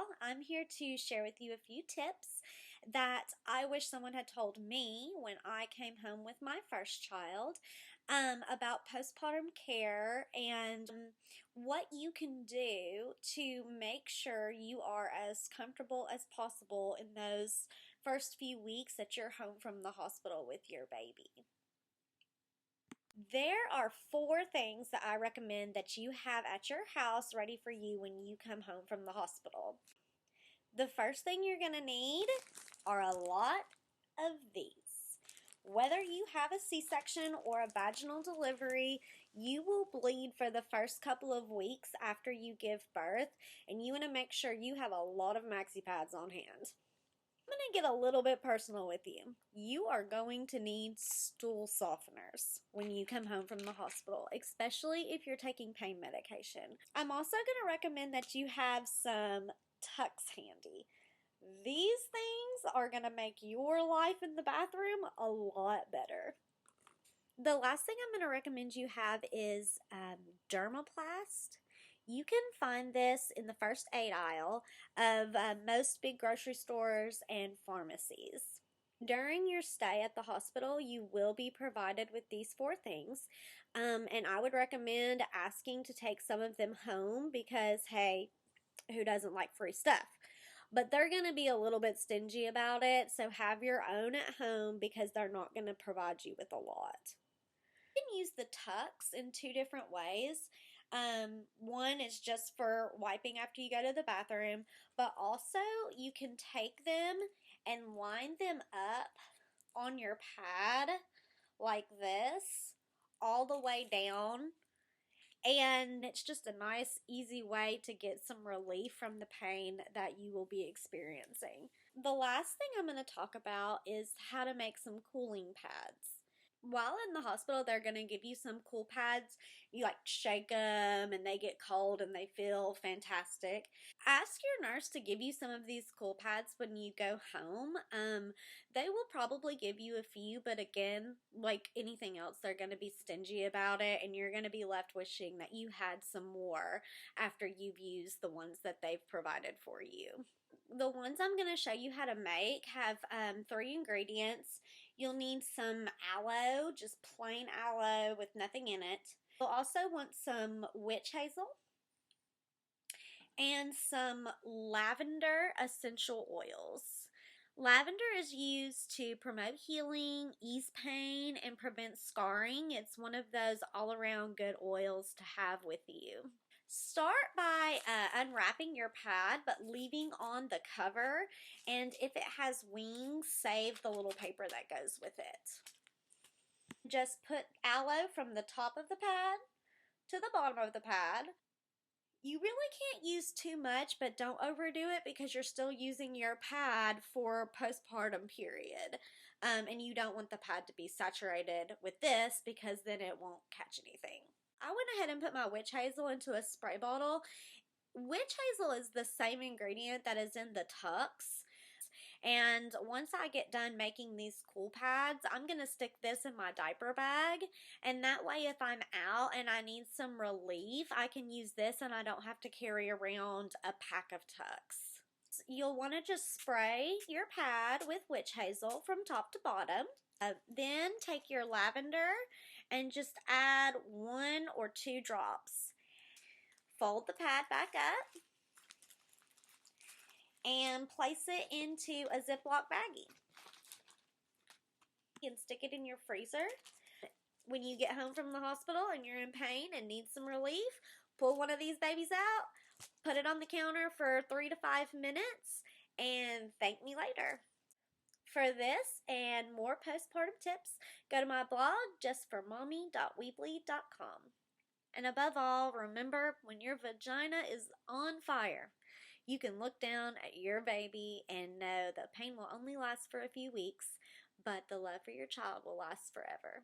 y'all. I'm here to share with you a few tips that I wish someone had told me when I came home with my first child about postpartum care and what you can do to make sure you are as comfortable as possible in those first few weeks that you're home from the hospital with your baby. There are 4 things that I recommend that you have at your house ready for you when you come home from the hospital. The first thing you're going to need are a lot of these. Whether you have a C-section or a vaginal delivery, you will bleed for the first couple of weeks after you give birth, and you want to make sure you have a lot of maxi pads on hand. I'm going to get a little bit personal with you. You are going to need stool softeners when you come home from the hospital, especially if you're taking pain medication. I'm also going to recommend that you have some tucks handy. These things are going to make your life in the bathroom a lot better. The last thing I'm going to recommend you have is Dermaplast. You can find this in the first aid aisle of most big grocery stores and pharmacies. During your stay at the hospital, you will be provided with these 4 things, and I would recommend asking to take some of them home because, hey, who doesn't like free stuff? But they're going to be a little bit stingy about it, so have your own at home because they're not going to provide you with a lot. You can use the tucks in 2 different ways. One is just for wiping after you go to the bathroom, but also you can take them and line them up on your pad like this all the way down, and it's just a nice easy way to get some relief from the pain that you will be experiencing. The last thing I'm going to talk about is how to make some cooling pads. While in the hospital, they're going to give you some cool pads. You like shake them and they get cold and they feel fantastic. Ask your nurse to give you some of these cool pads when you go home. They will probably give you a few, but again, like anything else, they're going to be stingy about it and you're going to be left wishing that you had some more after you've used the ones that they've provided for you. The ones I'm going to show you how to make have 3 ingredients. You'll need some aloe, just plain aloe with nothing in it. You'll also want some witch hazel and some lavender essential oils. Lavender is used to promote healing, ease pain, and prevent scarring. It's one of those all-around good oils to have with you. Start by unwrapping your pad, but leaving on the cover, and if it has wings, save the little paper that goes with it. Just put aloe from the top of the pad to the bottom of the pad. You really can't use too much, but don't overdo it because you're still using your pad for postpartum period. And you don't want the pad to be saturated with this because then it won't catch anything. I went ahead and put my witch hazel into a spray bottle. Witch hazel is the same ingredient that is in the tucks. And once I get done making these cool pads, I'm going to stick this in my diaper bag. And that way if I'm out and I need some relief, I can use this and I don't have to carry around a pack of tucks. You'll want to just spray your pad with witch hazel from top to bottom. Then take your lavender and just add 1 or 2 drops. Fold the pad back up and place it into a Ziploc baggie. You can stick it in your freezer. When you get home from the hospital and you're in pain and need some relief, pull one of these babies out, put it on the counter for 3 to 5 minutes, and thank me later. For this and more postpartum tips, go to my blog justformommy.weebly.com. And above all, remember, when your vagina is on fire, you can look down at your baby and know that pain will only last for a few weeks, but the love for your child will last forever.